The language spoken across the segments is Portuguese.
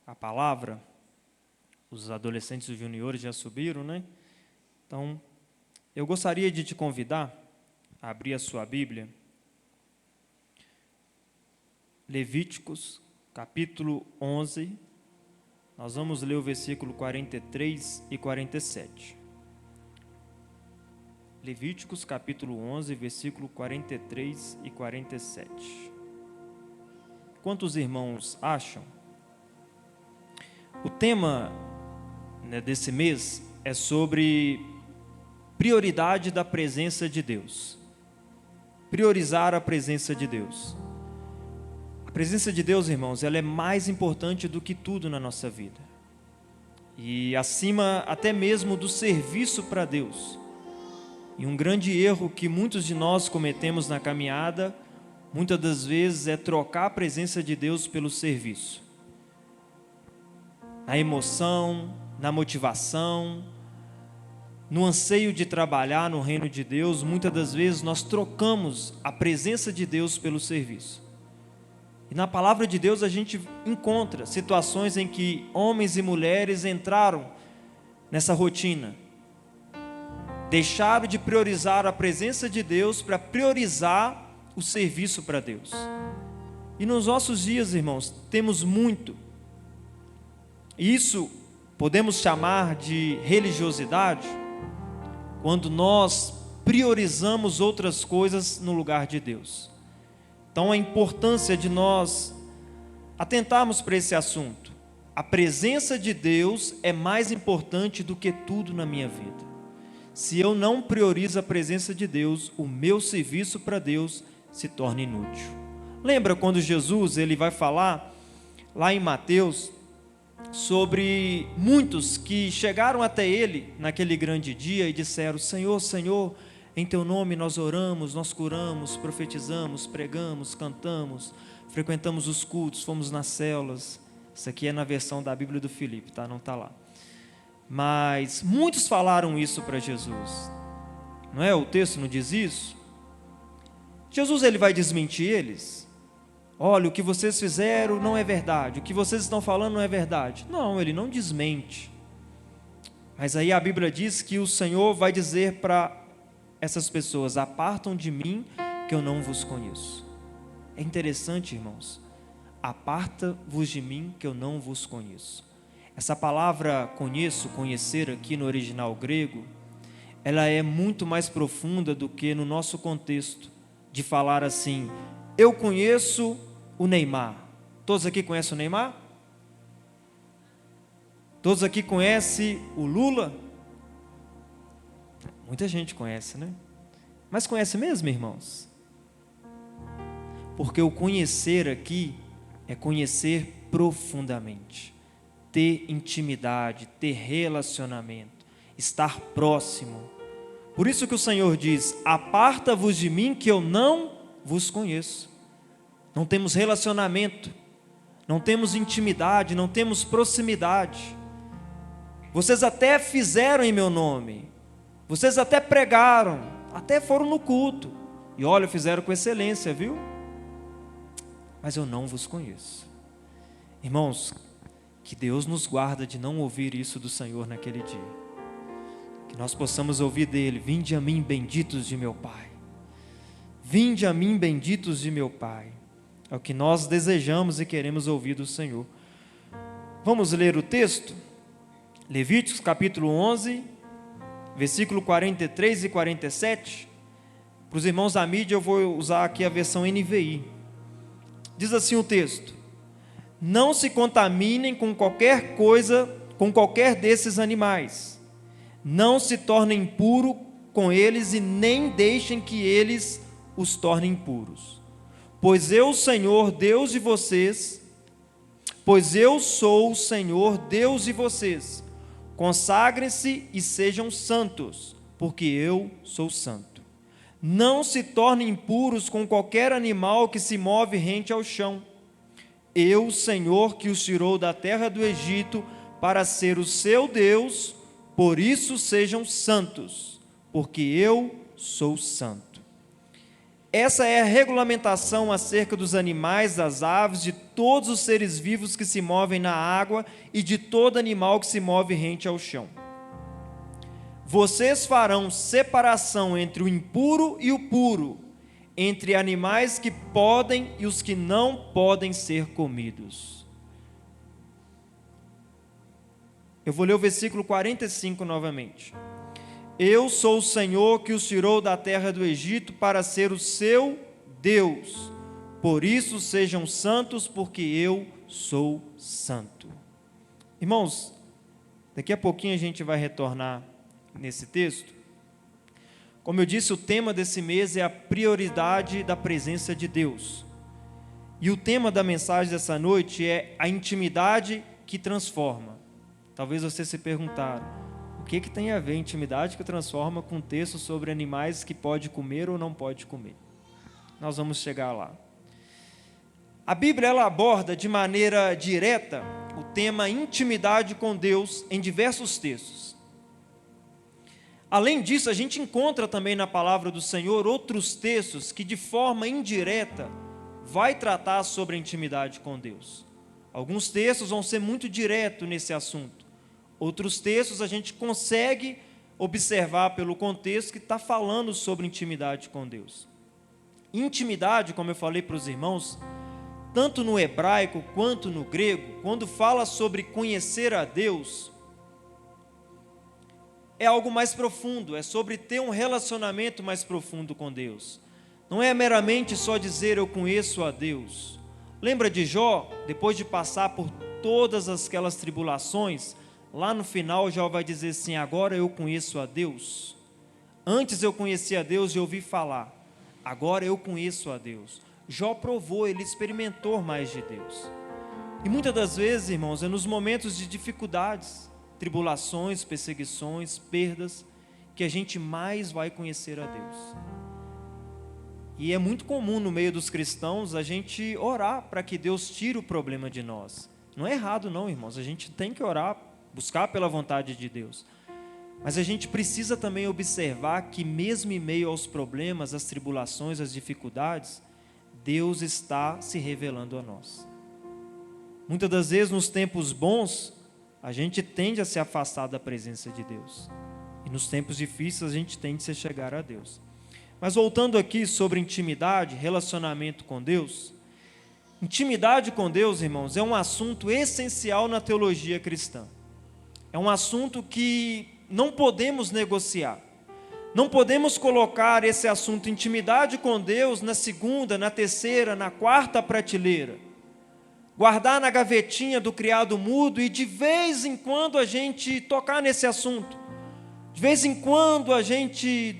a palavra, os adolescentes e os juniores já subiram, né? Então, eu gostaria de te convidar a abrir a sua Bíblia, Levíticos, capítulo 11, nós vamos ler o versículo 43 e 47. Levíticos, capítulo 11, versículo 43 e 47. Quantos irmãos acham? O tema desse mês é sobre prioridade da presença de Deus. Priorizar a presença de Deus. A presença de Deus, irmãos, ela é mais importante do que tudo na nossa vida. E acima até mesmo do serviço para Deus. E um grande erro que muitos de nós cometemos na caminhada, muitas das vezes, é trocar a presença de Deus pelo serviço. Na emoção, na motivação, no anseio de trabalhar no reino de Deus, muitas das vezes nós trocamos a presença de Deus pelo serviço. E na palavra de Deus a gente encontra situações em que homens e mulheres entraram nessa rotina. Deixaram de priorizar a presença de Deus para priorizar o serviço para Deus. E nos nossos dias, irmãos, temos muito. Isso podemos chamar de religiosidade, quando nós priorizamos outras coisas no lugar de Deus. Então, a importância de nós atentarmos para esse assunto. A presença de Deus é mais importante do que tudo na minha vida. Se eu não priorizo a presença de Deus, o meu serviço para Deus se torna inútil. Lembra quando Jesus ele vai falar lá em Mateus sobre muitos que chegaram até ele naquele grande dia e disseram: Senhor, Senhor, em teu nome nós oramos, nós curamos, profetizamos, pregamos, cantamos, frequentamos os cultos, fomos nas células. Isso aqui é na versão da Bíblia do Filipe, tá? Não está lá. Mas muitos falaram isso para Jesus. Não é? O texto não diz isso? Jesus ele vai desmentir eles. Olha, o que vocês fizeram não é verdade. O que vocês estão falando não é verdade. Não, ele não desmente. Mas aí a Bíblia diz que o Senhor vai dizer para essas pessoas: apartam de mim que eu não vos conheço. É interessante, irmãos. Aparta-vos de mim que eu não vos conheço. Essa palavra conheço, conhecer aqui no original grego, ela é muito mais profunda do que no nosso contexto de falar assim: eu conheço o Neymar. Todos aqui conhecem o Neymar? Todos aqui conhecem o Lula? Muita gente conhece, né? Mas conhece mesmo, irmãos? Porque o conhecer aqui é conhecer profundamente, ter intimidade, ter relacionamento, estar próximo. Por isso que o Senhor diz: aparta-vos de mim que eu não vos conheço. Não temos relacionamento, não temos intimidade, não temos proximidade. Vocês até fizeram em meu nome, vocês até pregaram, até foram no culto, e olha, fizeram com excelência, viu? Mas eu não vos conheço. Irmãos, que Deus nos guarda de não ouvir isso do Senhor naquele dia. Que nós possamos ouvir dele: vinde a mim, benditos de meu Pai. Vinde a mim, benditos de meu Pai. É o que nós desejamos e queremos ouvir do Senhor. Vamos ler o texto? Levíticos capítulo 11, versículo 43 e 47. Para os irmãos da mídia eu vou usar aqui a versão NVI. Diz assim o texto: não se contaminem com qualquer coisa, com qualquer desses animais. Não se tornem impuro com eles e nem deixem que eles os tornem impuros. Pois eu, Senhor, Deus de vocês, pois eu sou o Senhor, Deus de vocês. Consagrem-se e sejam santos, porque eu sou santo. Não se tornem impuros com qualquer animal que se move rente ao chão. Eu, Senhor, que os tirou da terra do Egito para ser o seu Deus, por isso sejam santos, porque eu sou santo. Essa é a regulamentação acerca dos animais, das aves, de todos os seres vivos que se movem na água e de todo animal que se move rente ao chão. Vocês farão separação entre o impuro e o puro, entre animais que podem e os que não podem ser comidos. Eu vou ler o versículo 45 novamente. Eu sou o Senhor que os tirou da terra do Egito para ser o seu Deus. Por isso sejam santos, porque eu sou santo. Irmãos, daqui a pouquinho a gente vai retornar nesse texto. Como eu disse, o tema desse mês é a prioridade da presença de Deus. E o tema da mensagem dessa noite é a intimidade que transforma. Talvez você se perguntaram, o que tem a ver intimidade que transforma com um texto sobre animais que pode comer ou não pode comer? Nós vamos chegar lá. A Bíblia ela aborda de maneira direta o tema intimidade com Deus em diversos textos. Além disso, a gente encontra também na palavra do Senhor outros textos que de forma indireta vai tratar sobre a intimidade com Deus. Alguns textos vão ser muito diretos nesse assunto. Outros textos a gente consegue observar pelo contexto que está falando sobre intimidade com Deus. Intimidade, como eu falei para os irmãos, tanto no hebraico quanto no grego, quando fala sobre conhecer a Deus, é algo mais profundo, é sobre ter um relacionamento mais profundo com Deus. Não é meramente só dizer eu conheço a Deus. Lembra de Jó, depois de passar por todas aquelas tribulações, lá no final Jó vai dizer assim, agora eu conheço a Deus. Antes eu conhecia a Deus e ouvi falar, agora eu conheço a Deus. Jó provou, ele experimentou mais de Deus. E muitas das vezes, irmãos, é nos momentos de dificuldades, tribulações, perseguições, perdas, que a gente mais vai conhecer a Deus. E é muito comum no meio dos cristãos a gente orar para que Deus tire o problema de nós. Não é errado não, irmãos, a gente tem que orar, buscar pela vontade de Deus. Mas a gente precisa também observar que mesmo em meio aos problemas, às tribulações, às dificuldades, Deus está se revelando a nós. Muitas das vezes nos tempos bons, a gente tende a se afastar da presença de Deus. E nos tempos difíceis a gente tende a se chegar a Deus. Mas voltando aqui sobre intimidade, relacionamento com Deus. Intimidade com Deus, irmãos, é um assunto essencial na teologia cristã. É um assunto que não podemos negociar. Não podemos colocar esse assunto intimidade com Deus na segunda, na terceira, na quarta prateleira. Guardar na gavetinha do criado mudo e de vez em quando a gente tocar nesse assunto. De vez em quando a gente...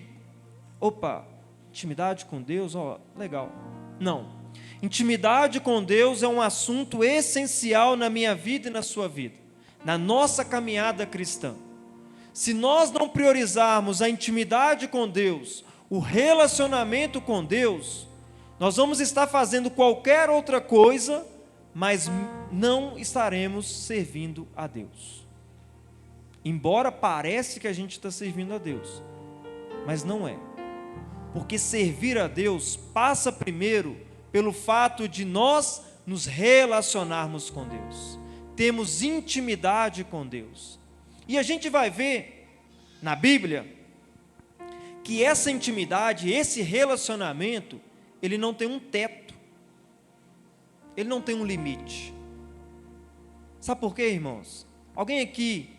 intimidade com Deus, legal. Não. Intimidade com Deus é um assunto essencial na minha vida e na sua vida. Na nossa caminhada cristã. Se nós não priorizarmos a intimidade com Deus, o relacionamento com Deus, nós vamos estar fazendo qualquer outra coisa, mas não estaremos servindo a Deus. Embora pareça que a gente está servindo a Deus, mas não é. Porque servir a Deus passa primeiro pelo fato de nós nos relacionarmos com Deus. Temos intimidade com Deus. E a gente vai ver na Bíblia que essa intimidade, esse relacionamento, ele não tem um teto. Ele não tem um limite. Sabe por quê, irmãos? Alguém aqui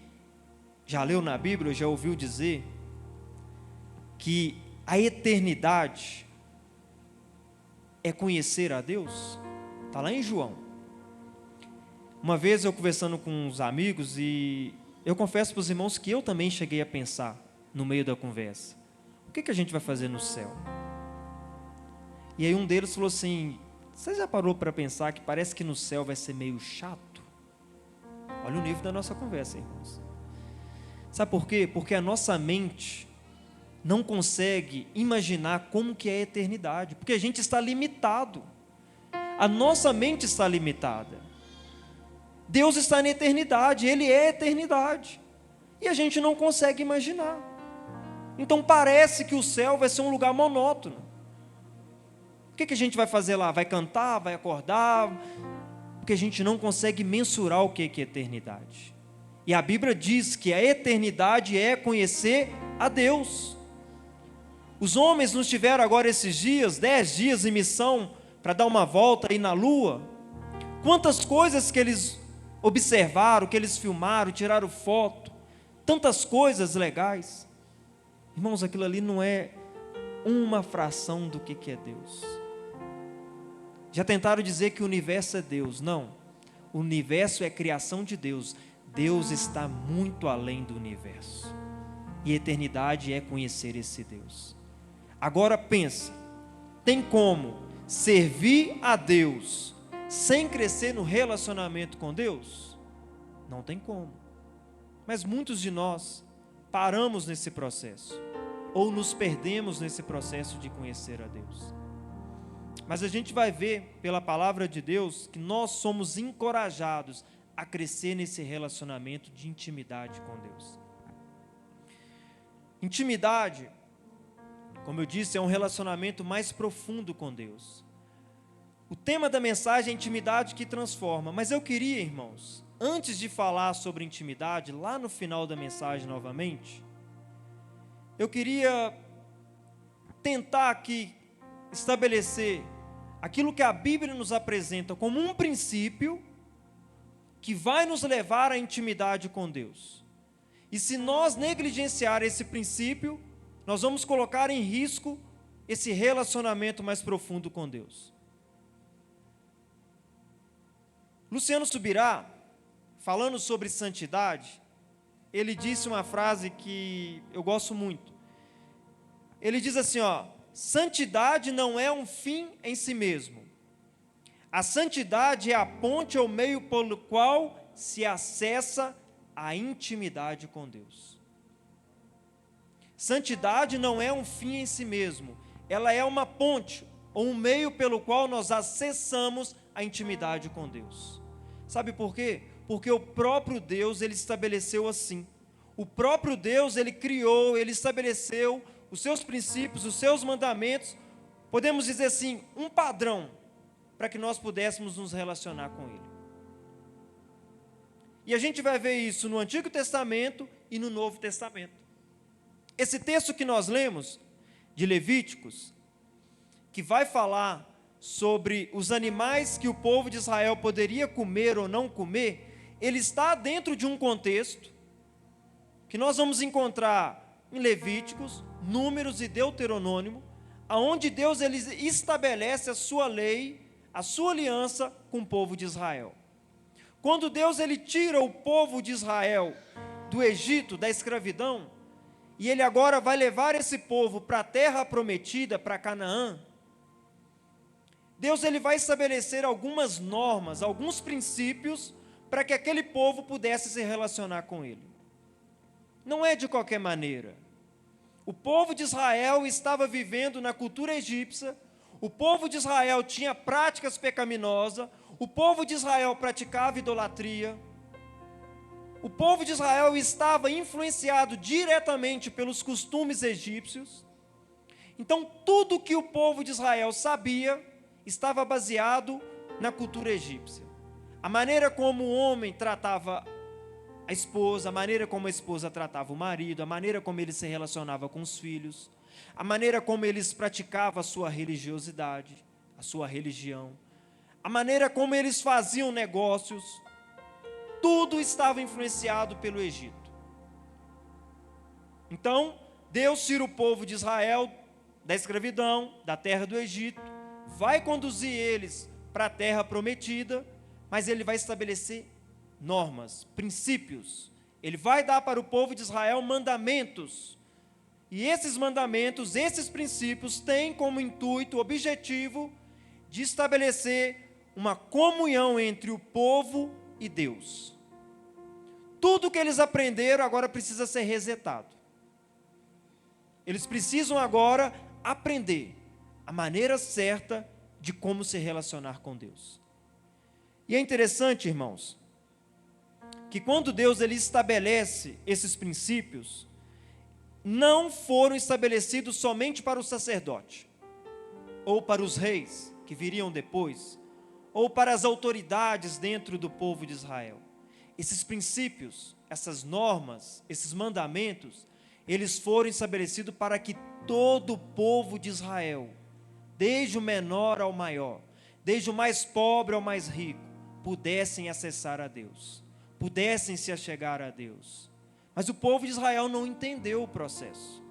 já leu na Bíblia, já ouviu dizer que a eternidade é conhecer a Deus? Está lá em João. Uma vez eu conversando com uns amigos e eu confesso para os irmãos que eu também cheguei a pensar no meio da conversa. O que a gente vai fazer no céu? E aí um deles falou assim, você já parou para pensar que parece que no céu vai ser meio chato? Olha o nível da nossa conversa, irmãos. Sabe por quê? Porque a nossa mente não consegue imaginar como que é a eternidade, porque a gente está limitado. A nossa mente está limitada. Deus está na eternidade, Ele é a eternidade. E a gente não consegue imaginar. Então parece que o céu vai ser um lugar monótono. O que a gente vai fazer lá? Vai cantar? Vai acordar? Porque a gente não consegue mensurar o que é eternidade. E a Bíblia diz que a eternidade é conhecer a Deus. Os homens nos tiveram agora esses dias, 10 dias em missão, para dar uma volta aí na lua. Quantas coisas que eles observaram, que eles filmaram, tiraram foto, tantas coisas legais. Irmãos, aquilo ali não é uma fração do que é Deus. Já tentaram dizer que o universo é Deus. Não, o universo é criação de Deus. Deus está muito além do universo. E a eternidade é conhecer esse Deus. Agora pensa, tem como servir a Deus sem crescer no relacionamento com Deus? Não tem como. Mas muitos de nós paramos nesse processo, ou nos perdemos nesse processo de conhecer a Deus. Mas a gente vai ver pela palavra de Deus que nós somos encorajados a crescer nesse relacionamento de intimidade com Deus. Intimidade, como eu disse, é um relacionamento mais profundo com Deus. O tema da mensagem é intimidade que transforma, mas eu queria, irmãos, antes de falar sobre intimidade, lá no final da mensagem novamente, eu queria tentar aqui estabelecer aquilo que a Bíblia nos apresenta como um princípio que vai nos levar à intimidade com Deus. E se nós negligenciar esse princípio, nós vamos colocar em risco esse relacionamento mais profundo com Deus. Luciano Subirá, falando sobre santidade, ele disse uma frase que eu gosto muito. Ele diz assim, santidade não é um fim em si mesmo. A santidade é a ponte ou meio pelo qual se acessa a intimidade com Deus. Santidade não é um fim em si mesmo. Ela é uma ponte ou um meio pelo qual nós acessamos a intimidade com Deus. Sabe por quê? Porque o próprio Deus, ele estabeleceu assim. O próprio Deus, ele criou, ele estabeleceu os seus princípios, os seus mandamentos, podemos dizer assim, um padrão, para que nós pudéssemos nos relacionar com Ele. E a gente vai ver isso no Antigo Testamento e no Novo Testamento. Esse texto que nós lemos, de Levíticos, que vai falar sobre os animais que o povo de Israel poderia comer ou não comer, ele está dentro de um contexto que nós vamos encontrar em Levíticos, Números e Deuteronômio, aonde Deus ele estabelece a sua lei, a sua aliança com o povo de Israel. Quando Deus ele tira o povo de Israel do Egito, da escravidão, e ele agora vai levar esse povo para a terra prometida, para Canaã, Deus ele vai estabelecer algumas normas, alguns princípios, para que aquele povo pudesse se relacionar com ele. Não é de qualquer maneira. O povo de Israel estava vivendo na cultura egípcia, o povo de Israel tinha práticas pecaminosas, o povo de Israel praticava idolatria, o povo de Israel estava influenciado diretamente pelos costumes egípcios. Então, tudo que o povo de Israel sabia estava baseado na cultura egípcia. A maneira como o homem tratava a esposa, a maneira como a esposa tratava o marido, a maneira como ele se relacionava com os filhos, a maneira como eles praticavam a sua religiosidade, a sua religião, a maneira como eles faziam negócios, tudo estava influenciado pelo Egito. Então, Deus tira o povo de Israel da escravidão, da terra do Egito, vai conduzir eles para a terra prometida, mas ele vai estabelecer normas, princípios. Ele vai dar para o povo de Israel mandamentos. E esses mandamentos, esses princípios têm como intuito, objetivo, de estabelecer uma comunhão entre o povo e Deus. Tudo que eles aprenderam agora precisa ser resetado. Eles precisam agora aprender a maneira certa de como se relacionar com Deus. E é interessante, irmãos, que quando Deus ele estabelece esses princípios, não foram estabelecidos somente para o sacerdote. ou para os reis que viriam depois, ou para as autoridades dentro do povo de Israel. Esses princípios, essas normas, esses mandamentos, eles foram estabelecidos para que todo o povo de Israel, desde o menor ao maior, desde o mais pobre ao mais rico, pudessem acessar a Deus, pudessem se achegar a Deus. Mas o povo de Israel não entendeu o processo.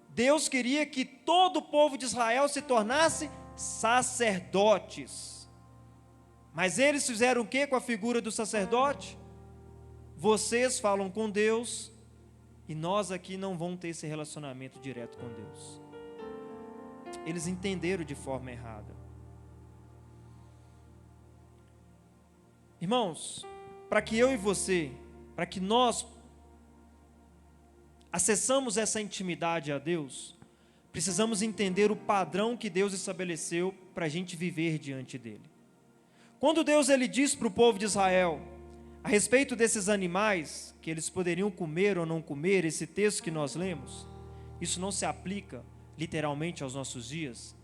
Deus queria que todo o povo de Israel se tornasse sacerdotes. Mas eles fizeram o que com a figura do sacerdote? Vocês falam com Deus e nós aqui não vamos ter esse relacionamento direto com Deus. Eles entenderam de forma errada. Irmãos, para que eu e você, para que nós acessamos essa intimidade a Deus, precisamos entender o padrão que Deus estabeleceu para a gente viver diante dele. Quando Deus ele diz para o povo de Israel a respeito desses animais que eles poderiam comer ou não comer, esse texto que nós lemos, isso não se aplica literalmente aos nossos dias,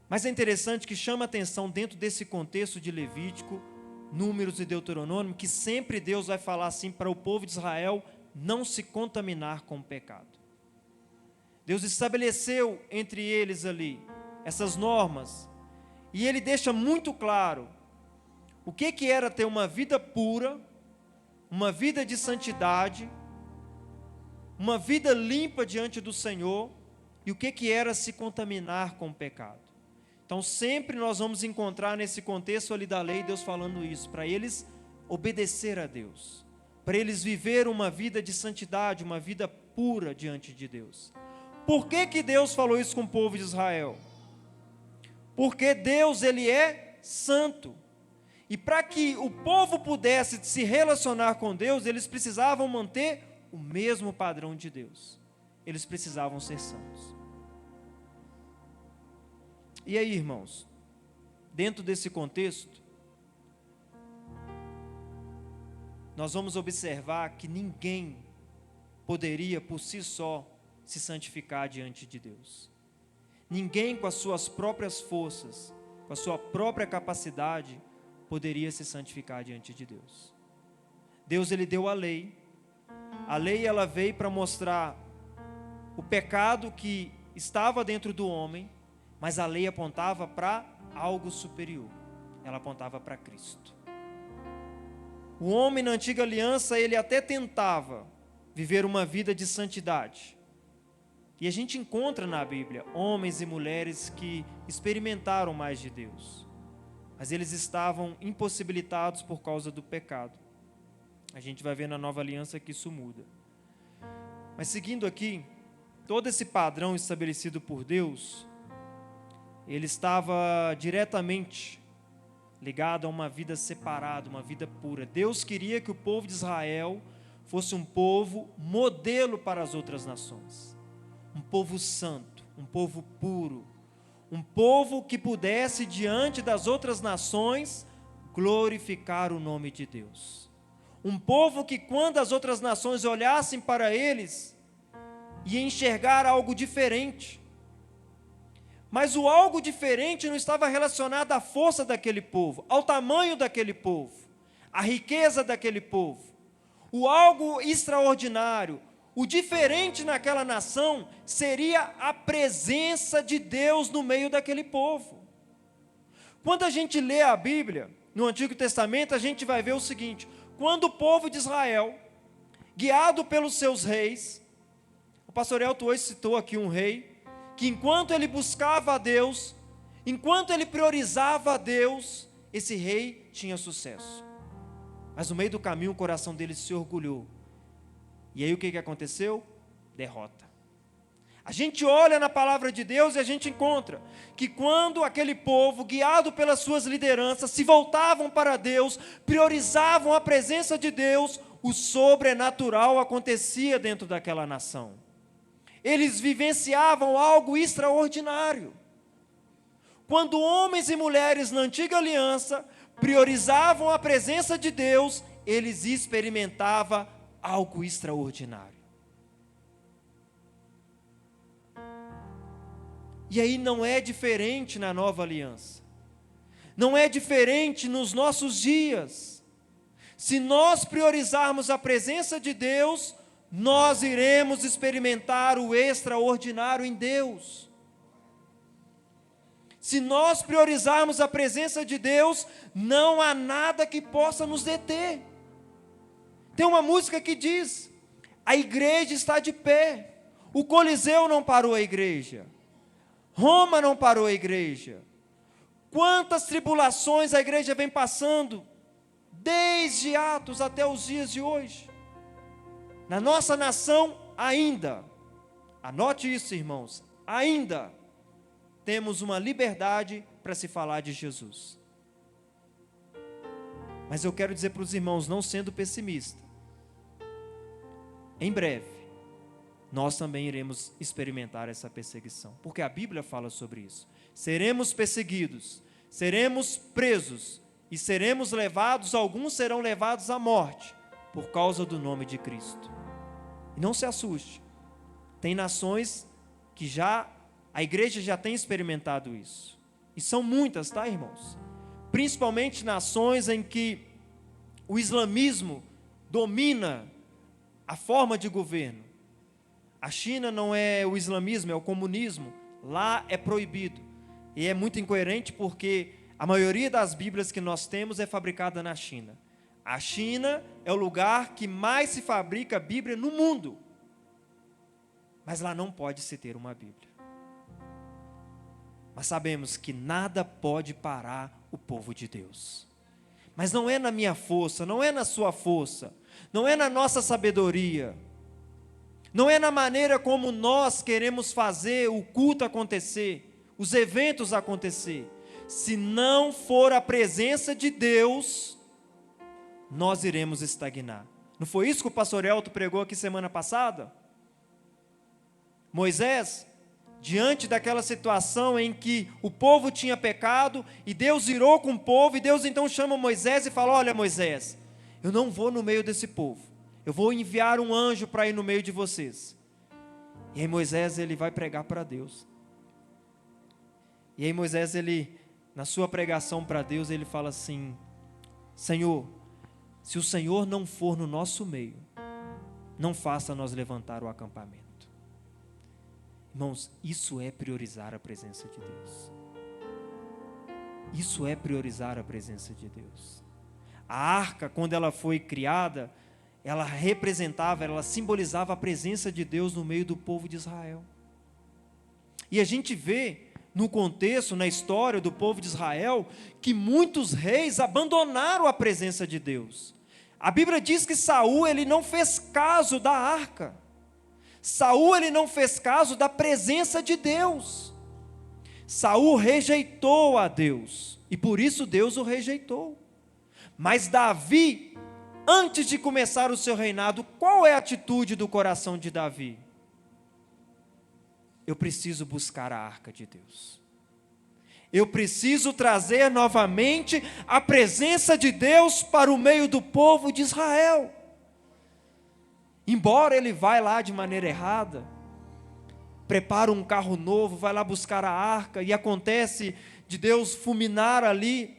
mas é interessante que chama atenção dentro desse contexto de Levítico, Números e Deuteronômio, que sempre Deus vai falar assim para o povo de Israel não se contaminar com o pecado. Deus estabeleceu entre eles ali essas normas, e ele deixa muito claro o que era ter uma vida pura, uma vida de santidade, uma vida limpa diante do Senhor, e o que era se contaminar com o pecado. Então sempre nós vamos encontrar nesse contexto ali da lei, Deus falando isso, para eles obedecer a Deus, para eles viver uma vida de santidade, uma vida pura diante de Deus. Por que Deus falou isso com o povo de Israel? Porque Deus ele é santo. E para que o povo pudesse se relacionar com Deus, eles precisavam manter o mesmo padrão de Deus. Eles precisavam ser santos. E aí, irmãos, dentro desse contexto, nós vamos observar que ninguém poderia por si só se santificar diante de Deus. Ninguém com as suas próprias forças, com a sua própria capacidade, poderia se santificar diante de Deus. Deus ele deu a lei ela veio para mostrar o pecado que estava dentro do homem, mas a lei apontava para algo superior, ela apontava para Cristo. O homem na antiga aliança, ele até tentava viver uma vida de santidade, e a gente encontra na Bíblia homens e mulheres que experimentaram mais de Deus, mas eles estavam impossibilitados por causa do pecado. A gente vai ver na nova aliança que isso muda. Mas seguindo aqui, todo esse padrão estabelecido por Deus, ele estava diretamente ligado a uma vida separada, uma vida pura. Deus queria que o povo de Israel fosse um povo modelo para as outras nações. Um povo santo, um povo puro, um povo que pudesse, diante das outras nações, glorificar o nome de Deus. Um povo que, quando as outras nações olhassem para eles, ia enxergar algo diferente. Mas o algo diferente não estava relacionado à força daquele povo, ao tamanho daquele povo, à riqueza daquele povo. O algo extraordinário, o diferente naquela nação, seria a presença de Deus no meio daquele povo. Quando a gente lê a Bíblia, no Antigo Testamento, a gente vai ver o seguinte: quando o povo de Israel, guiado pelos seus reis, o pastor Elton hoje citou aqui um rei, que enquanto ele buscava a Deus, enquanto ele priorizava a Deus, esse rei tinha sucesso. Mas no meio do caminho o coração dele se orgulhou. E aí o que aconteceu? Derrota. A gente olha na palavra de Deus e a gente encontra que quando aquele povo, guiado pelas suas lideranças, se voltavam para Deus, priorizavam a presença de Deus, o sobrenatural acontecia dentro daquela nação. Eles vivenciavam algo extraordinário. Quando homens e mulheres na antiga aliança priorizavam a presença de Deus, eles experimentavam algo extraordinário. E aí não é diferente na nova aliança. Não é diferente nos nossos dias. Se nós priorizarmos a presença de Deus, nós iremos experimentar o extraordinário em Deus. Se nós priorizarmos a presença de Deus, não há nada que possa nos deter. Tem uma música que diz: a igreja está de pé. O Coliseu não parou a igreja. Roma não parou a igreja. Quantas tribulações a igreja vem passando, desde Atos até os dias de hoje. Na nossa nação ainda, anote isso, irmãos, ainda temos uma liberdade para se falar de Jesus. Mas eu quero dizer para os irmãos, não sendo pessimista, em breve, nós também iremos experimentar essa perseguição, porque a Bíblia fala sobre isso. Seremos perseguidos, seremos presos e seremos levados, alguns serão levados à morte, por causa do nome de Cristo. E não se assuste, tem nações que a igreja já tem experimentado isso, e são muitas, tá, irmãos? Principalmente nações em que o islamismo domina a forma de governo. A China não é o islamismo, é o comunismo, lá é proibido, e é muito incoerente porque a maioria das Bíblias que nós temos é fabricada na China. A China é o lugar que mais se fabrica Bíblia no mundo, mas lá não pode se ter uma Bíblia. Mas sabemos que nada pode parar o povo de Deus. Mas não é na minha força, não é na sua força, não é na nossa sabedoria, não é na maneira como nós queremos fazer o culto acontecer, os eventos acontecer. Se não for a presença de Deus, nós iremos estagnar. Não foi isso que o pastor Elton pregou aqui semana passada? Moisés, diante daquela situação em que o povo tinha pecado, e Deus irou com o povo, e Deus então chama Moisés e fala: olha, Moisés, eu não vou no meio desse povo, eu vou enviar um anjo para ir no meio de vocês. E aí Moisés, ele vai pregar para Deus. E aí Moisés, ele, na sua pregação para Deus, ele fala assim: Senhor, se o Senhor não for no nosso meio, não faça nós levantar o acampamento. Irmãos, isso é priorizar a presença de Deus. Isso é priorizar a presença de Deus. A arca, quando ela foi criada, ela representava, ela simbolizava a presença de Deus no meio do povo de Israel. E a gente vê no contexto, na história do povo de Israel, que muitos reis abandonaram a presença de Deus. A Bíblia diz que Saul, ele não fez caso da arca. Saul, ele não fez caso da presença de Deus. Saul rejeitou a Deus, e por isso Deus o rejeitou. Mas Davi, antes de começar o seu reinado, qual é a atitude do coração de Davi? Eu preciso buscar a arca de Deus. Eu preciso trazer novamente a presença de Deus para o meio do povo de Israel. Embora ele vá lá de maneira errada, prepara um carro novo, vai lá buscar a arca, e acontece de Deus fulminar ali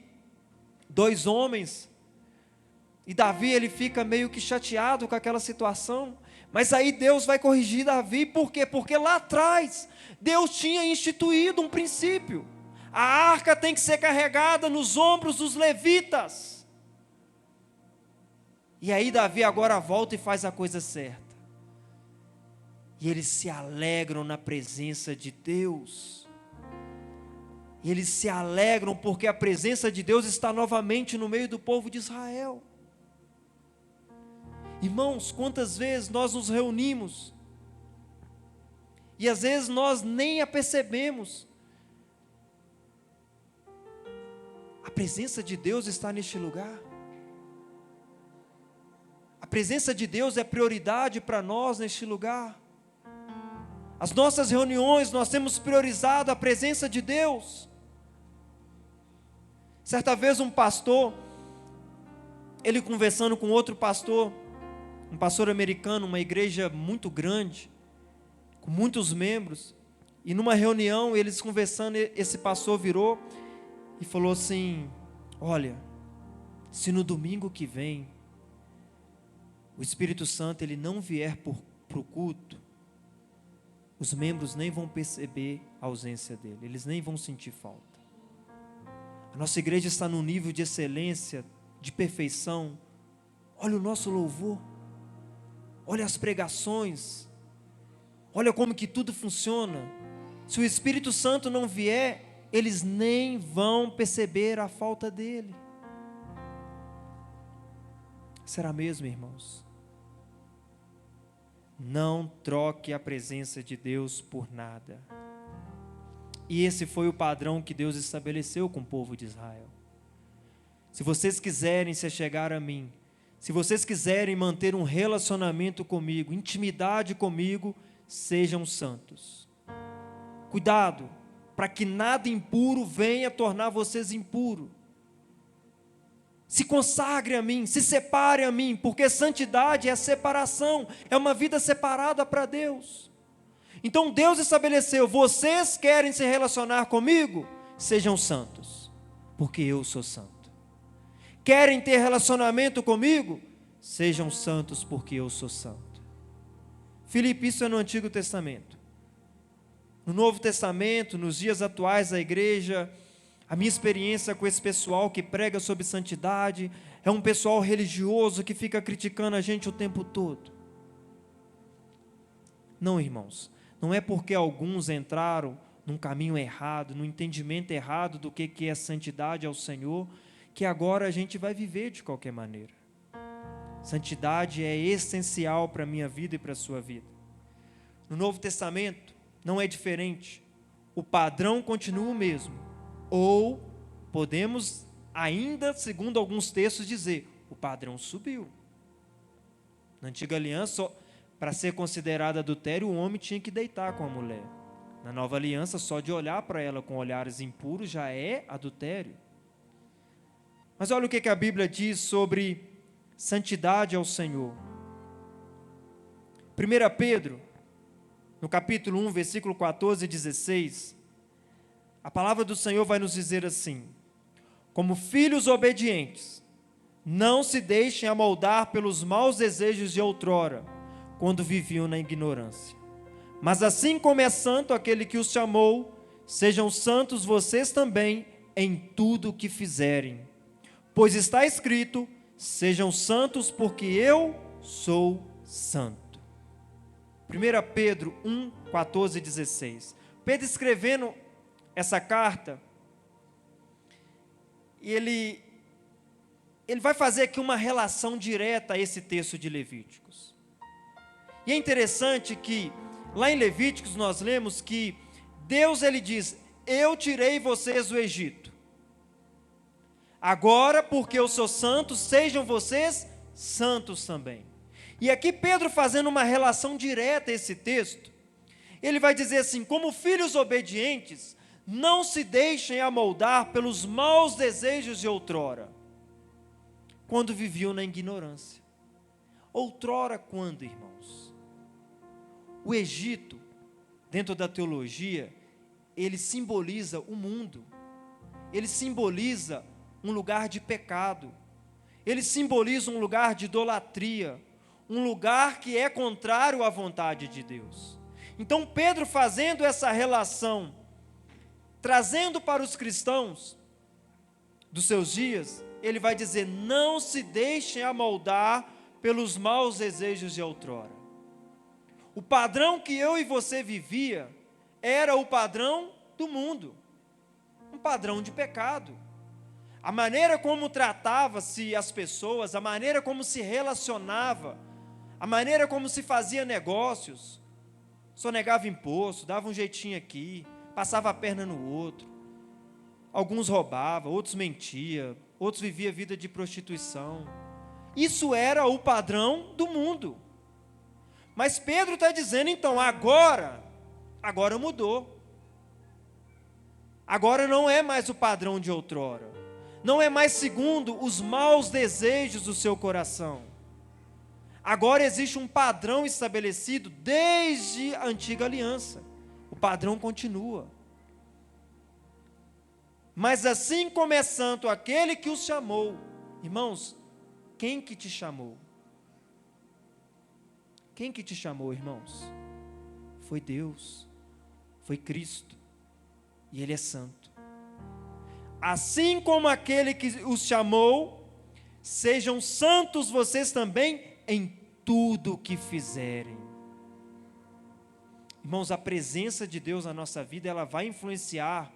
2 homens, e Davi, ele fica meio que chateado com aquela situação, mas aí Deus vai corrigir Davi. Por quê? Porque lá atrás, Deus tinha instituído um princípio: a arca tem que ser carregada nos ombros dos levitas. E aí Davi agora volta e faz a coisa certa, e eles se alegram na presença de Deus, e eles se alegram porque a presença de Deus está novamente no meio do povo de Israel. Irmãos, quantas vezes nós nos reunimos, e às vezes nós nem a percebemos, a presença de Deus está neste lugar. A presença de Deus é prioridade para nós neste lugar. As nossas reuniões, nós temos priorizado a presença de Deus. Certa vez um pastor, ele conversando com outro pastor, um pastor americano, uma igreja muito grande, com muitos membros, E numa reunião, eles conversando, esse pastor virou e falou assim: olha, se no domingo que vem o Espírito Santo ele não vier para o culto, os membros nem vão perceber a ausência dele, eles nem vão sentir falta. A nossa igreja está num nível de excelência, de perfeição. Olha o nosso louvor, olha as pregações, olha como que tudo funciona. Se o Espírito Santo não vier, eles nem vão perceber a falta dele. Será mesmo, irmãos? Não troque a presença de Deus por nada. E esse foi o padrão que Deus estabeleceu com o povo de Israel. Se vocês quiserem se achegar a mim, se vocês quiserem manter um relacionamento comigo, intimidade comigo, sejam santos. Cuidado, para que nada impuro venha tornar vocês impuros. Se consagre a mim, se separe a mim, porque santidade é separação, é uma vida separada para Deus. Então Deus estabeleceu: vocês querem se relacionar comigo? Sejam santos, porque eu sou santo. Querem ter relacionamento comigo? Sejam santos, porque eu sou santo. Filipe, isso é no Antigo Testamento. No Novo Testamento, nos dias atuais da igreja, a minha experiência com esse pessoal que prega sobre santidade é um pessoal religioso que fica criticando a gente o tempo todo. Não, irmãos, não é porque alguns entraram num caminho errado, num entendimento errado do que é santidade ao Senhor, que agora a gente vai viver de qualquer maneira. Santidade é essencial para a minha vida e para a sua vida. No Novo Testamento não é diferente. O padrão continua o mesmo. Ou podemos ainda, segundo alguns textos, dizer: o padrão subiu. Na antiga aliança, para ser considerado adultério, o homem tinha que deitar com a mulher. Na nova aliança, só de olhar para ela com olhares impuros já é adultério. Mas olha o que a Bíblia diz sobre santidade ao Senhor. 1 Pedro, no capítulo 1, versículo 14 e 16, a palavra do Senhor vai nos dizer assim: como filhos obedientes, não se deixem amoldar pelos maus desejos de outrora, quando viviam na ignorância. Mas assim como é santo aquele que os chamou, sejam santos vocês também em tudo o que fizerem. Pois está escrito: sejam santos, porque eu sou santo. 1 Pedro 1, 14 e 16. Pedro escrevendo essa carta, e ele vai fazer aqui uma relação direta a esse texto de Levíticos. E é interessante que lá em Levíticos nós lemos que Deus ele diz: eu tirei vocês do Egito. Agora, porque eu sou santo, sejam vocês santos também. E aqui Pedro, fazendo uma relação direta a esse texto, ele vai dizer assim: como filhos obedientes, não se deixem amoldar pelos maus desejos de outrora, quando viviam na ignorância. Outrora quando, irmãos? O Egito, dentro da teologia, ele simboliza o mundo, ele simboliza um lugar de pecado, ele simboliza um lugar de idolatria, um lugar que é contrário à vontade de Deus. Então Pedro, fazendo essa relação, trazendo para os cristãos dos seus dias, ele vai dizer: não se deixem amoldar pelos maus desejos de outrora. O padrão que eu e você vivia era o padrão do mundo, um padrão de pecado. A maneira como tratava-se as pessoas, a maneira como se relacionava, a maneira como se fazia negócios, só negava imposto, dava um jeitinho aqui, passava a perna no outro. Alguns roubavam, outros mentiam, outros viviam vida de prostituição. Isso era o padrão do mundo. Mas Pedro está dizendo, então, agora mudou. Agora não é mais o padrão de outrora. Não é mais segundo os maus desejos do seu coração. Agora existe um padrão estabelecido desde a antiga aliança. O O padrão continua. Mas assim como é santo aquele que os chamou, irmãos, quem que te chamou? Quem que te chamou, irmãos? Foi Deus, foi Cristo, e Ele é santo. Assim como aquele que os chamou, sejam santos vocês também em tudo o que fizerem. Irmãos, a presença de Deus na nossa vida, ela vai influenciar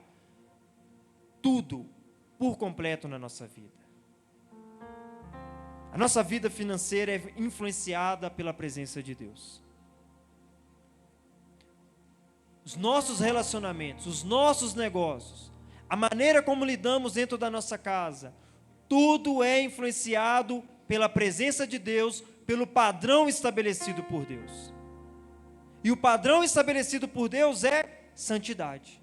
tudo por completo na nossa vida. A nossa vida financeira é influenciada pela presença de Deus. Os nossos relacionamentos, os nossos negócios, a maneira como lidamos dentro da nossa casa, tudo é influenciado pela presença de Deus, pelo padrão estabelecido por Deus. E o padrão estabelecido por Deus é santidade.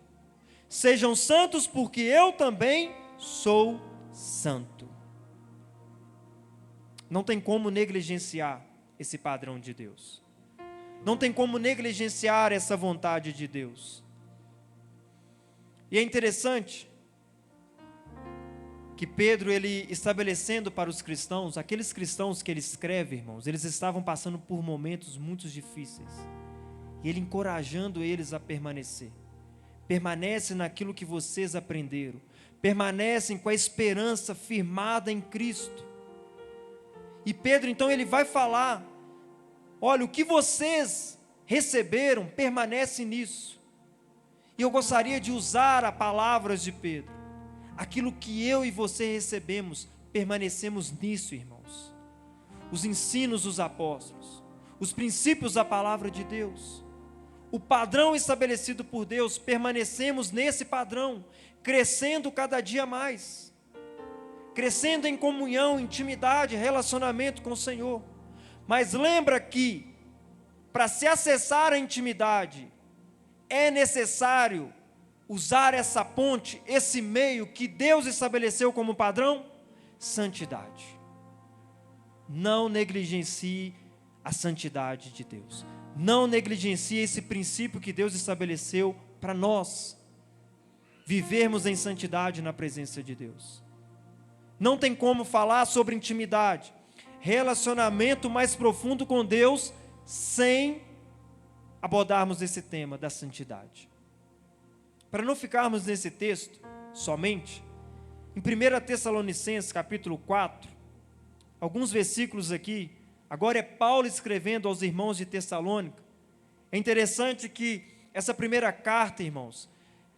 Sejam santos porque eu também sou santo. Não tem como negligenciar esse padrão de Deus. Não tem como negligenciar essa vontade de Deus. E é interessante que Pedro, ele estabelecendo para os cristãos, aqueles cristãos que ele escreve, irmãos, eles estavam passando por momentos muito difíceis. E ele encorajando eles a permanecer. Permanece naquilo que vocês aprenderam. Permanecem com a esperança firmada em Cristo. E Pedro, então, ele vai falar, olha, o que vocês receberam, permanece nisso. E eu gostaria de usar as palavras de Pedro. Aquilo que eu e você recebemos, permanecemos nisso, irmãos. Os ensinos dos apóstolos, os princípios da palavra de Deus, o padrão estabelecido por Deus, permanecemos nesse padrão, crescendo cada dia mais. Crescendo em comunhão, intimidade, relacionamento com o Senhor. Mas lembra que, para se acessar a intimidade, é necessário usar essa ponte, esse meio que Deus estabeleceu como padrão, santidade. Não negligencie a santidade de Deus. Não negligencie esse princípio que Deus estabeleceu para nós vivermos em santidade na presença de Deus. Não tem como falar sobre intimidade, relacionamento mais profundo com Deus, sem abordarmos esse tema da santidade. Para não ficarmos nesse texto somente, em 1 Tessalonicenses capítulo 4, alguns versículos aqui, agora é Paulo escrevendo aos irmãos de Tessalônica. É interessante que essa primeira carta, irmãos,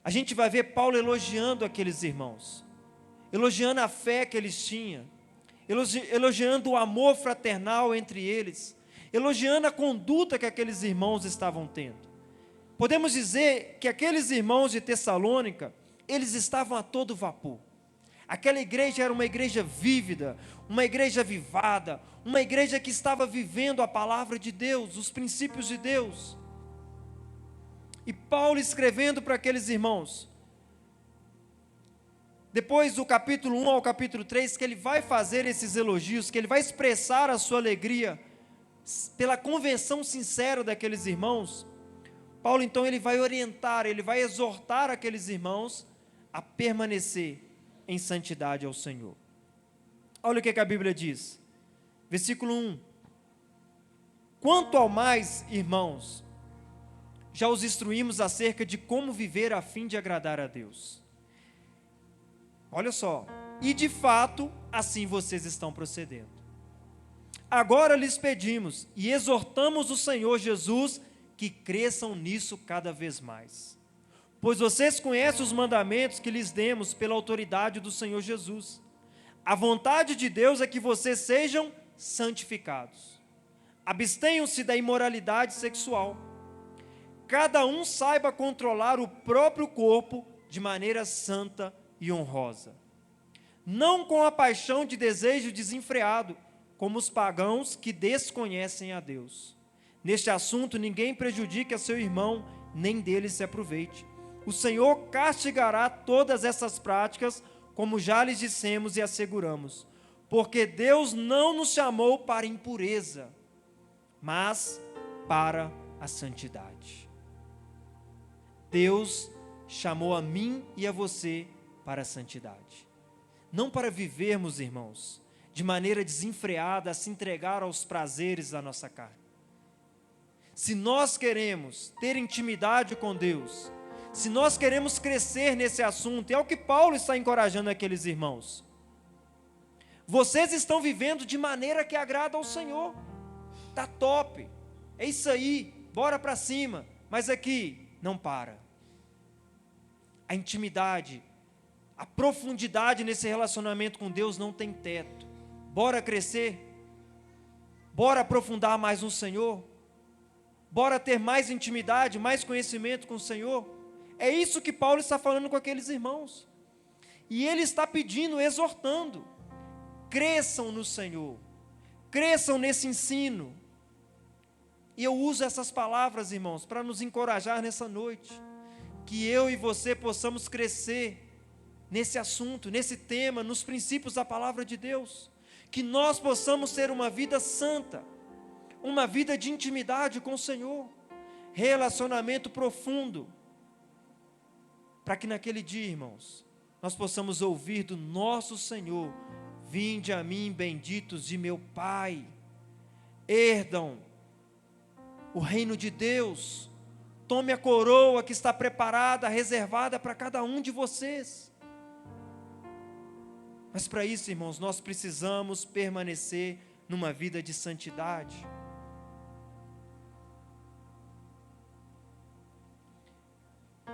a gente vai ver Paulo elogiando aqueles irmãos, elogiando a fé que eles tinham, elogiando o amor fraternal entre eles, elogiando a conduta que aqueles irmãos estavam tendo. Podemos dizer que aqueles irmãos de Tessalônica, eles estavam a todo vapor. Aquela igreja era uma igreja vívida, uma igreja avivada, uma igreja que estava vivendo a palavra de Deus, os princípios de Deus. E Paulo escrevendo para aqueles irmãos, depois do capítulo 1 ao capítulo 3, que ele vai fazer esses elogios, que ele vai expressar a sua alegria pela convenção sincera daqueles irmãos. Paulo então ele vai orientar, ele vai exortar aqueles irmãos a permanecer em santidade ao Senhor. Olha o que a Bíblia diz, versículo 1: quanto ao mais, irmãos, já os instruímos acerca de como viver a fim de agradar a Deus. Olha só, e de fato, assim vocês estão procedendo. Agora lhes pedimos e exortamos o Senhor Jesus que cresçam nisso cada vez mais. Pois vocês conhecem os mandamentos que lhes demos pela autoridade do Senhor Jesus. A vontade de Deus é que vocês sejam santificados. Abstenham-se da imoralidade sexual. Cada um saiba controlar o próprio corpo de maneira santa e honrosa. Não com a paixão de desejo desenfreado, como os pagãos que desconhecem a Deus. Neste assunto, ninguém prejudique a seu irmão, nem dele se aproveite. O Senhor castigará todas essas práticas, como já lhes dissemos e asseguramos, porque Deus não nos chamou para impureza, mas para a santidade. Deus chamou a mim e a você para a santidade. Não para vivermos, irmãos, de maneira desenfreada a se entregar aos prazeres da nossa carne. Se nós queremos ter intimidade com Deus, se nós queremos crescer nesse assunto, é o que Paulo está encorajando aqueles irmãos. Vocês estão vivendo de maneira que agrada ao Senhor. Tá top. É isso aí, bora para cima. Mas aqui, não para. A intimidade, a profundidade nesse relacionamento com Deus não tem teto. Bora crescer? Bora aprofundar mais no Senhor? Bora ter mais intimidade, mais conhecimento com o Senhor? É isso que Paulo está falando com aqueles irmãos. E ele está pedindo, exortando: cresçam no Senhor, cresçam nesse ensino. E eu uso essas palavras, irmãos, para nos encorajar nessa noite, que eu e você possamos crescer nesse assunto, nesse tema, nos princípios da palavra de Deus, que nós possamos ter uma vida santa, uma vida de intimidade com o Senhor, relacionamento profundo, para que naquele dia, irmãos, nós possamos ouvir do nosso Senhor: vinde a mim, benditos de meu Pai, herdam o reino de Deus, tome a coroa que está preparada, reservada para cada um de vocês. Mas para isso, irmãos, nós precisamos permanecer numa vida de santidade.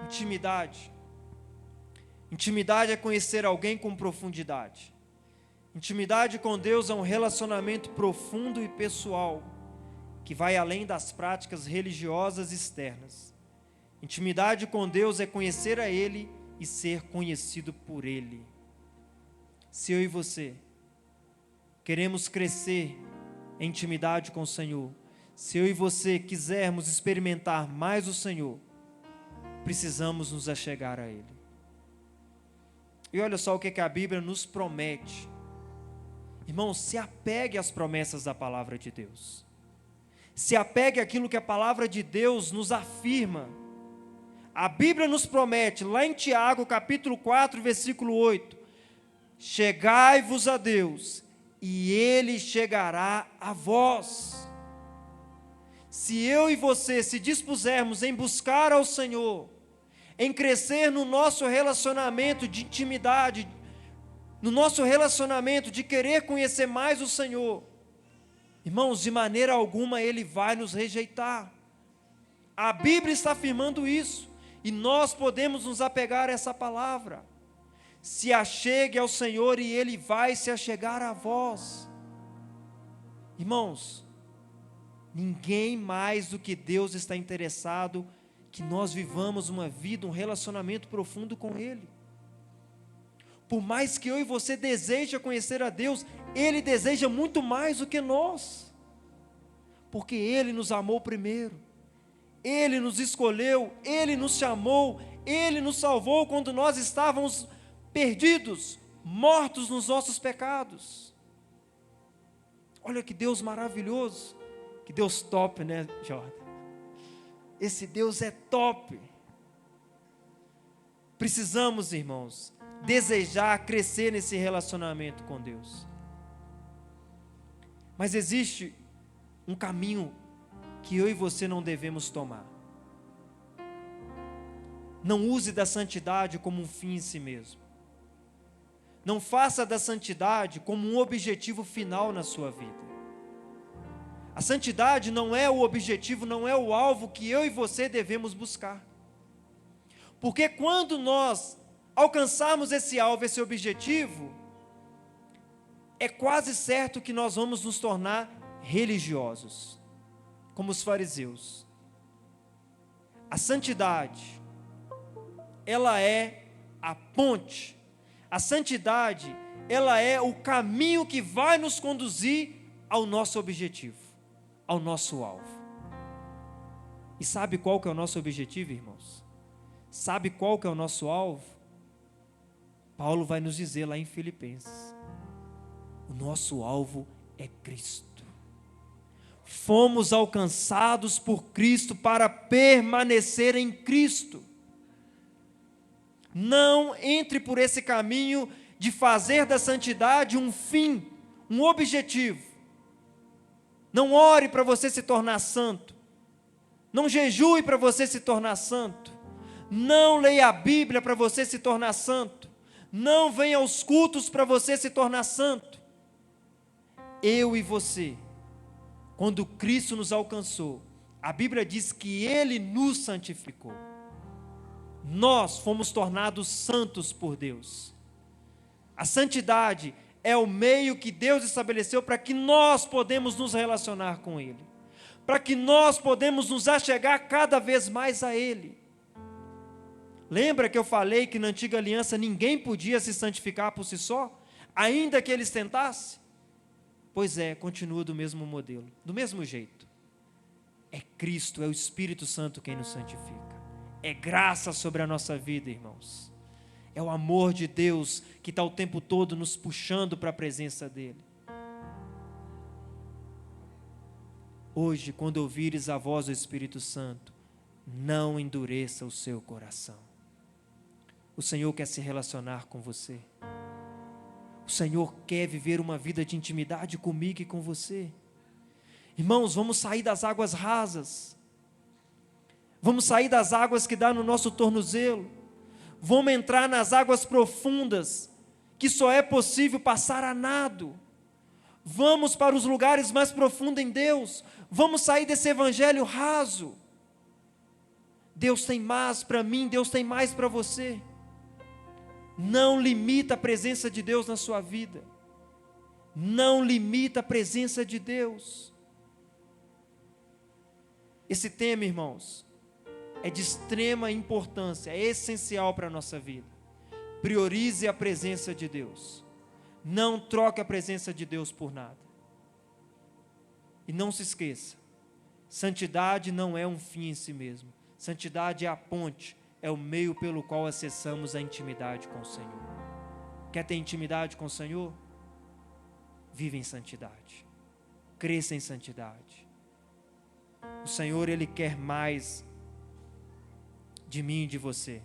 Intimidade. Intimidade é conhecer alguém com profundidade. Intimidade com Deus é um relacionamento profundo e pessoal, que vai além das práticas religiosas externas. Intimidade com Deus é conhecer a Ele e ser conhecido por Ele. Se eu e você queremos crescer em intimidade com o Senhor, se eu e você quisermos experimentar mais o Senhor, precisamos nos achegar a Ele. E olha só o que a Bíblia nos promete. Irmãos, se apegue às promessas da palavra de Deus. Se apegue àquilo que a palavra de Deus nos afirma. A Bíblia nos promete, lá em Tiago, capítulo 4, versículo 8: chegai-vos a Deus, e Ele chegará a vós. Se eu e você se dispusermos em buscar ao Senhor, em crescer no nosso relacionamento de intimidade, no nosso relacionamento de querer conhecer mais o Senhor, irmãos, de maneira alguma Ele vai nos rejeitar. A Bíblia está afirmando isso, e nós podemos nos apegar a essa palavra. Se achegue ao Senhor e Ele vai se achegar a vós. Irmãos, ninguém mais do que Deus está interessado que nós vivamos uma vida, um relacionamento profundo com Ele. Por mais que eu e você deseje conhecer a Deus, Ele deseja muito mais do que nós, porque Ele nos amou primeiro, Ele nos escolheu, Ele nos chamou, Ele nos salvou quando nós estávamos perdidos, mortos nos nossos pecados. Olha que Deus maravilhoso, que Deus top, né, Jordan? Esse Deus é top. Precisamos, irmãos, desejar crescer nesse relacionamento com Deus. Mas existe um caminho que eu e você não devemos tomar. Não use da santidade como um fim em si mesmo. Não faça da santidade como um objetivo final na sua vida. A santidade não é o objetivo, não é o alvo que eu e você devemos buscar. Porque quando nós alcançarmos esse alvo, esse objetivo, é quase certo que nós vamos nos tornar religiosos, como os fariseus. A santidade, ela é a ponte. A santidade, ela é o caminho que vai nos conduzir ao nosso objetivo, ao nosso alvo. E sabe qual que é o nosso objetivo, irmãos? Sabe qual que é o nosso alvo? Paulo vai nos dizer lá em Filipenses: o nosso alvo é Cristo. Fomos alcançados por Cristo para permanecer em Cristo. Não entre por esse caminho de fazer da santidade um fim, um objetivo. Não ore para você se tornar santo. Não jejue para você se tornar santo. Não leia a Bíblia para você se tornar santo. Não venha aos cultos para você se tornar santo. Eu e você, quando Cristo nos alcançou, a Bíblia diz que Ele nos santificou. Nós fomos tornados santos por Deus. A santidade é o meio que Deus estabeleceu para que nós podemos nos relacionar com Ele, para que nós podemos nos achegar cada vez mais a Ele. Lembra que eu falei que na antiga aliança ninguém podia se santificar por si só, ainda que eles tentassem? Pois é, continua do mesmo modelo, do mesmo jeito. É Cristo, é o Espírito Santo quem nos santifica. É graça sobre a nossa vida, irmãos. É o amor de Deus que está o tempo todo nos puxando para a presença dEle. Hoje, quando ouvires a voz do Espírito Santo, não endureça o seu coração. O Senhor quer se relacionar com você. O Senhor quer viver uma vida de intimidade comigo e com você. Irmãos, vamos sair das águas rasas. Vamos sair das águas que dá no nosso tornozelo. Vamos entrar nas águas profundas, que só é possível passar a nado. Vamos para os lugares mais profundos em Deus. Vamos sair desse evangelho raso. Deus tem mais para mim, Deus tem mais para você. Não limita a presença de Deus na sua vida. Não limita a presença de Deus. Esse tema, irmãos, é de extrema importância, é essencial para a nossa vida. Priorize a presença de Deus. Não troque a presença de Deus por nada. E não se esqueça, santidade não é um fim em si mesmo. Santidade é a ponte, é o meio pelo qual acessamos a intimidade com o Senhor. Quer ter intimidade com o Senhor? Vive em santidade. Cresça em santidade. O Senhor, Ele quer mais de mim e de você.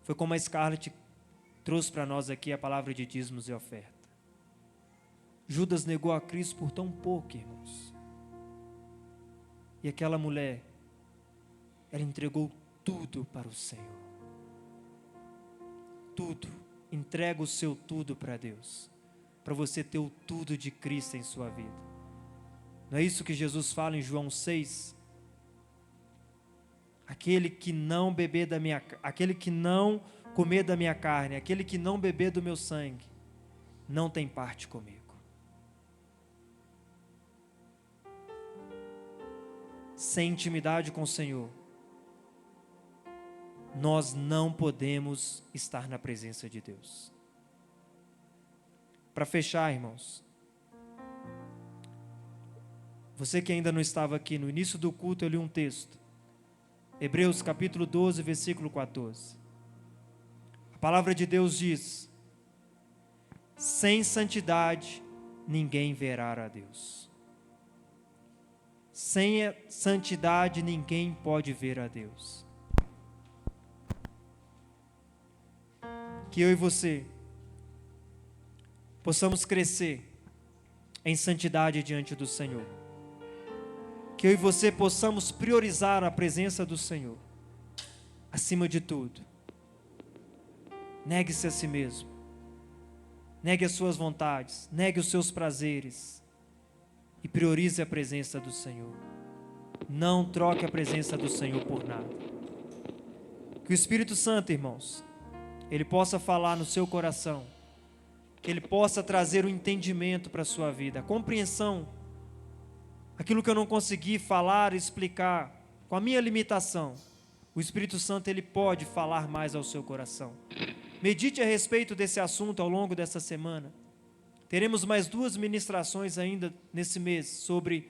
Foi como a Scarlett trouxe para nós aqui a palavra de dízimos e oferta. Judas negou a Cristo por tão pouco, irmãos. E aquela mulher, ela entregou tudo para o Senhor. Tudo. Entrega o seu tudo para Deus, para você ter o tudo de Cristo em sua vida. Não é isso que Jesus fala em João 6? Aquele que não comer da minha carne, aquele que não beber do meu sangue, não tem parte comigo. Sem intimidade com o Senhor, nós não podemos estar na presença de Deus. Para fechar, irmãos, você que ainda não estava aqui, no início do culto eu li um texto, Hebreus capítulo 12, versículo 14. A palavra de Deus diz: sem santidade ninguém verá a Deus. Sem a santidade ninguém pode ver a Deus. Que eu e você possamos crescer em santidade diante do Senhor. Que eu e você possamos priorizar a presença do Senhor acima de tudo. Negue-se a si mesmo. Negue as suas vontades, negue os seus prazeres e priorize a presença do Senhor. Não troque a presença do Senhor por nada. Que o Espírito Santo, irmãos, Ele possa falar no seu coração, que Ele possa trazer o entendimento para a sua vida, a compreensão, aquilo que eu não consegui falar e explicar com a minha limitação. O Espírito Santo, Ele pode falar mais ao seu coração. Medite a respeito desse assunto ao longo dessa semana. Teremos mais 2 ministrações ainda nesse mês sobre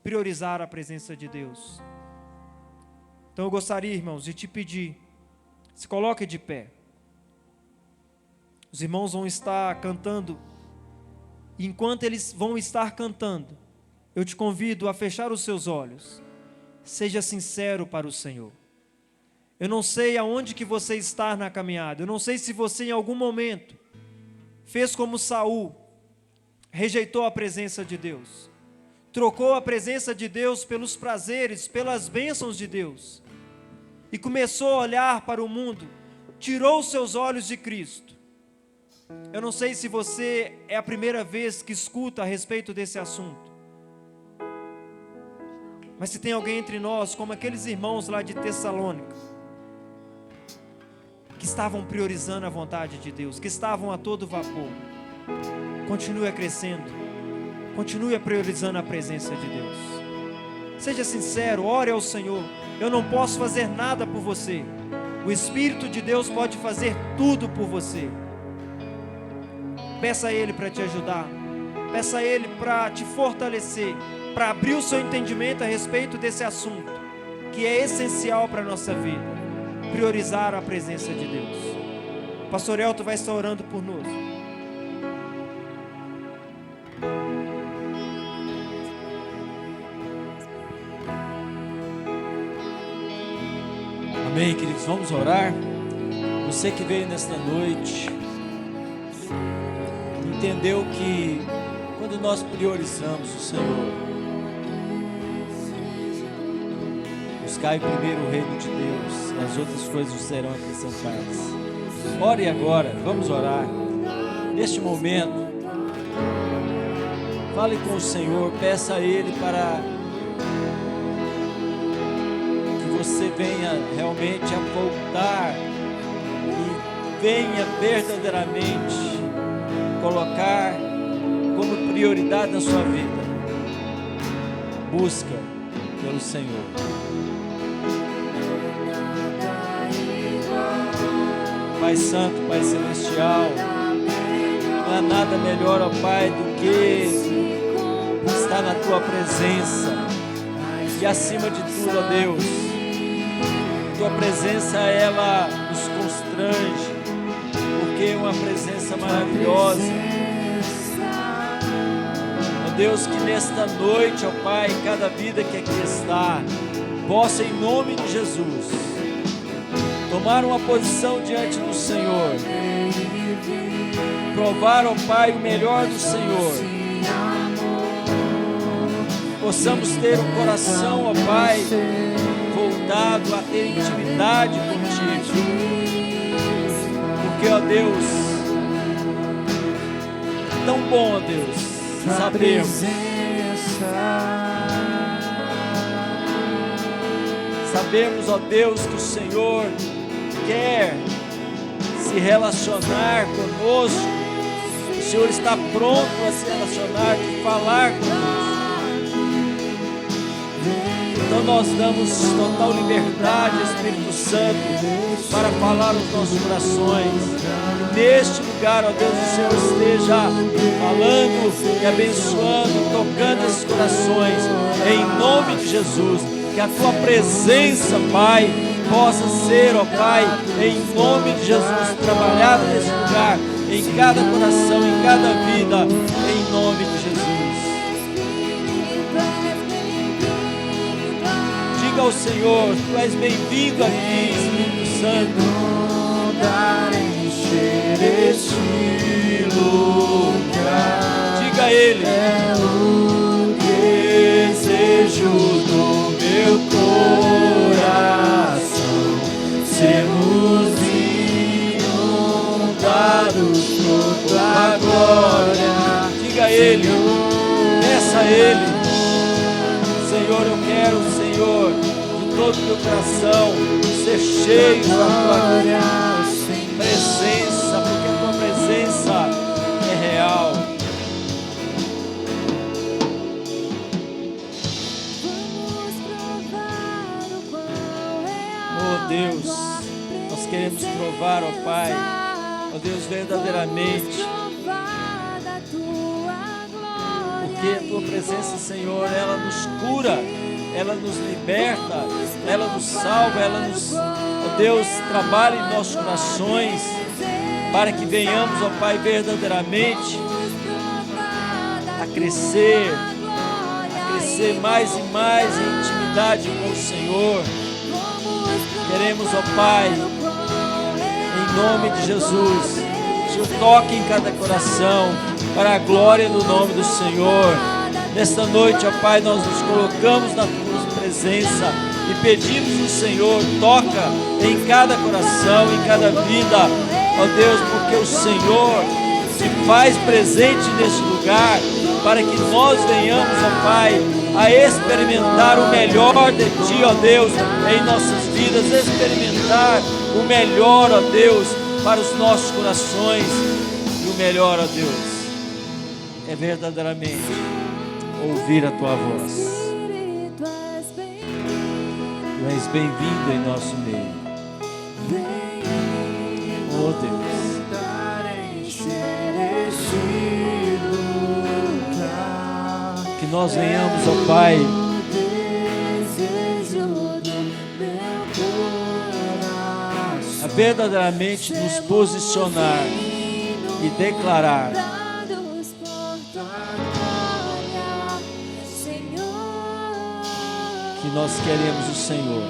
priorizar a presença de Deus. Então eu gostaria, irmãos, de te pedir, se coloque de pé. Os irmãos vão estar cantando. E enquanto eles vão estar cantando, eu te convido a fechar os seus olhos. Seja sincero para o Senhor. Eu não sei aonde que você está na caminhada. Eu não sei se você em algum momento fez como Saul, rejeitou a presença de Deus, trocou a presença de Deus pelos prazeres, pelas bênçãos de Deus, e começou a olhar para o mundo, tirou os seus olhos de Cristo. Eu não sei se você é a primeira vez que escuta a respeito desse assunto, mas se tem alguém entre nós, como aqueles irmãos lá de Tessalônica, que estavam priorizando a vontade de Deus, que estavam a todo vapor, continue crescendo, continue priorizando a presença de Deus. Seja sincero, ore ao Senhor. Eu não posso fazer nada por você, o Espírito de Deus pode fazer tudo por você. Peça a Ele para te ajudar, peça a Ele para te fortalecer, para abrir o seu entendimento a respeito desse assunto, que é essencial para a nossa vida, priorizar a presença de Deus. O pastor Elton vai estar orando por nós. Amém, queridos, vamos orar. Você que veio nesta noite, entendeu que quando nós priorizamos o Senhor, buscar primeiro o reino de Deus, as outras coisas serão acrescentadas. Ore agora, vamos orar. Neste momento, fale com o Senhor, peça a Ele para que você venha realmente a voltar e venha verdadeiramente colocar como prioridade na sua vida busca pelo Senhor. Pai Santo, Pai Celestial, não há nada melhor, ó Pai, do que estar na Tua presença. E acima de tudo, ó Deus, Tua presença, ela nos constrange, porque é uma presença maravilhosa. Ó Deus, que nesta noite, ó Pai, cada vida que aqui está, possa em nome de Jesus tomar uma posição diante do Senhor, provar, ó Pai, o melhor do Senhor. Possamos ter um coração, ó Pai, voltado a ter intimidade contigo, porque, ó Deus, tão bom, ó Deus, sabemos, ó Deus, que o Senhor quer se relacionar conosco, o Senhor está pronto a se relacionar, a falar conosco. Então nós damos total liberdade, Espírito Santo, para falar os nossos corações. Neste lugar, ó Deus, o Senhor esteja falando e abençoando, tocando esses corações, em nome de Jesus. Que a Tua presença, Pai, possa ser, ó Pai, em nome de Jesus, trabalhada nesse lugar, em cada coração, em cada vida, em nome de Jesus. Diga ao Senhor, Tu és bem-vindo aqui, Espírito Santo. Encher este lugar. Diga a Ele. É o desejo do meu coração, sermos inundados por Tua glória. Diga a Ele, peça a Ele. Senhor, eu quero, Senhor, de todo o meu coração, ser cheio da Tua presença, porque a Tua presença é real. Oh Deus, nós queremos provar, ó Pai, ó Deus, verdadeiramente, porque a Tua presença, Senhor, ela nos cura, ela nos liberta, ela nos salva, ela nos, ó Deus, trabalha em nossos corações, para que venhamos, ó Pai, verdadeiramente a crescer mais e mais em intimidade com o Senhor. Queremos, ó Pai, em nome de Jesus, o Senhor toque em cada coração, para a glória do nome do Senhor. Nesta noite, ó Pai, nós nos colocamos na tua presença e pedimos ao Senhor, toca em cada coração, em cada vida, ó Deus, porque o Senhor se faz presente neste lugar, para que nós venhamos, ó Pai, a experimentar o melhor de Ti, ó Deus, em nossas vidas, experimentar o melhor, ó Deus, para os nossos corações, e o melhor, ó Deus, é verdadeiramente ouvir a Tua voz. Tu és bem-vindo em nosso meio, oh Deus. Que nós venhamos, ó Pai, a verdadeiramente nos posicionar e declarar que nós queremos o Senhor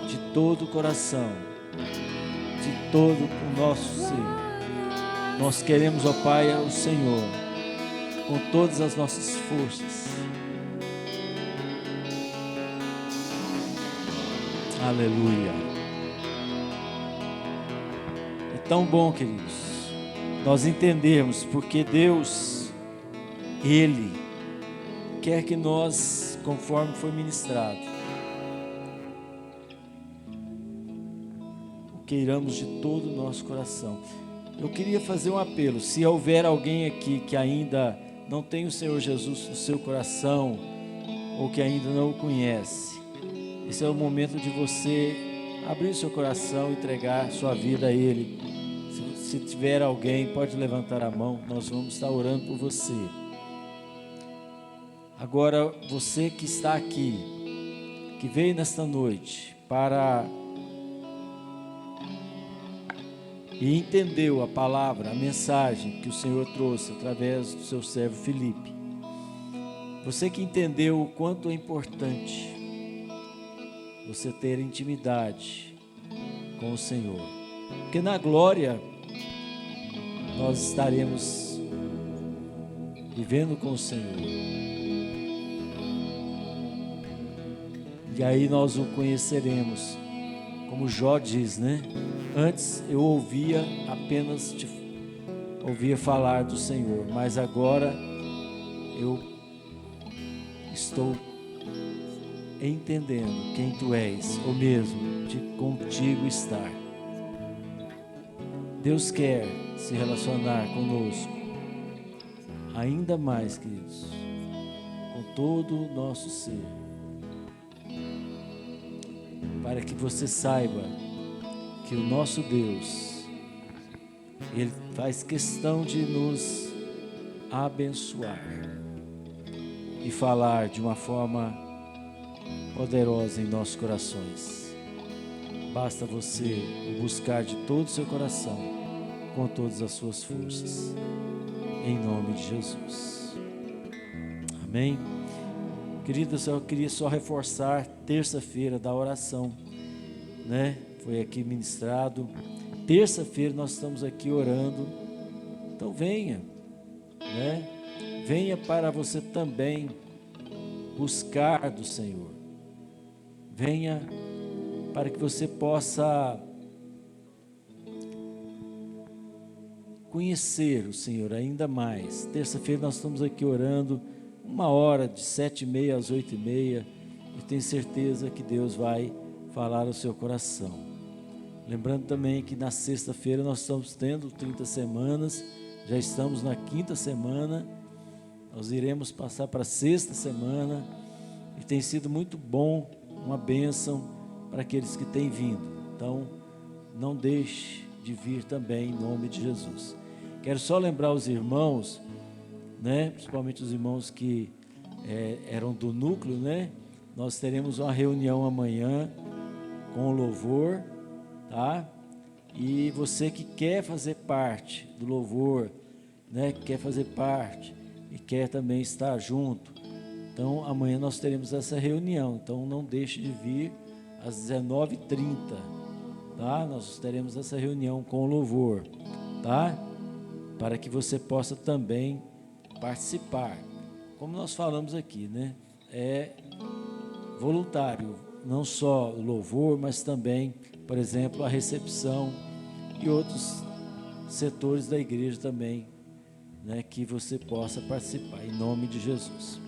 de todo o coração, de todo o nosso ser. Nós queremos, ó Pai, o Senhor com todas as nossas forças. Aleluia. É tão bom, queridos, nós entendermos porque Deus, Ele quer que nós, conforme foi ministrado, o queiramos de todo o nosso coração. Eu queria fazer um apelo, se houver alguém aqui que ainda não tem o Senhor Jesus no seu coração, ou que ainda não o conhece, esse é o momento de você abrir o seu coração e entregar sua vida a Ele. Se tiver alguém, pode levantar a mão, nós vamos estar orando por você. Agora, você que está aqui, que veio nesta noite para e entendeu a palavra, a mensagem que o Senhor trouxe através do seu servo Felipe. Você que entendeu o quanto é importante você ter intimidade com o Senhor, porque na glória nós estaremos vivendo com o Senhor, e aí nós o conheceremos. Como Jó diz, né? Antes eu ouvia falar do Senhor, mas agora eu estou entendendo quem Tu és, ou mesmo de contigo estar. Deus quer se relacionar conosco ainda mais, queridos, com todo o nosso ser, para que você saiba que o nosso Deus, Ele faz questão de nos abençoar e falar de uma forma poderosa em nossos corações. Basta você o buscar de todo o seu coração, com todas as suas forças, em nome de Jesus. Amém? Queridos, eu queria só reforçar terça-feira da oração, né? Foi aqui ministrado. Terça-feira nós estamos aqui orando. Então venha, né? Venha para você também buscar do Senhor. Venha para que você possa conhecer o Senhor ainda mais. Terça-feira nós estamos aqui orando 1 hora, de 7h30 às 8h30, e tenho certeza que Deus vai falar ao seu coração. Lembrando também que na sexta-feira nós estamos tendo 30 semanas, já estamos na 5ª semana, nós iremos passar para a 6ª semana, e tem sido muito bom, uma bênção para aqueles que têm vindo. Então, não deixe de vir também, em nome de Jesus. Quero só lembrar os irmãos, né, principalmente os irmãos que eram do núcleo, né? Nós teremos uma reunião amanhã com o louvor, tá? E você que quer fazer parte do louvor, né, que quer fazer parte e quer também estar junto, então amanhã nós teremos essa reunião. Então não deixe de vir às 19h30, tá? Nós teremos essa reunião com o louvor, tá? Para que você possa também participar. Como nós falamos aqui, né? É voluntário, não só o louvor, mas também, por exemplo, a recepção e outros setores da igreja também, né? Que você possa participar, em nome de Jesus.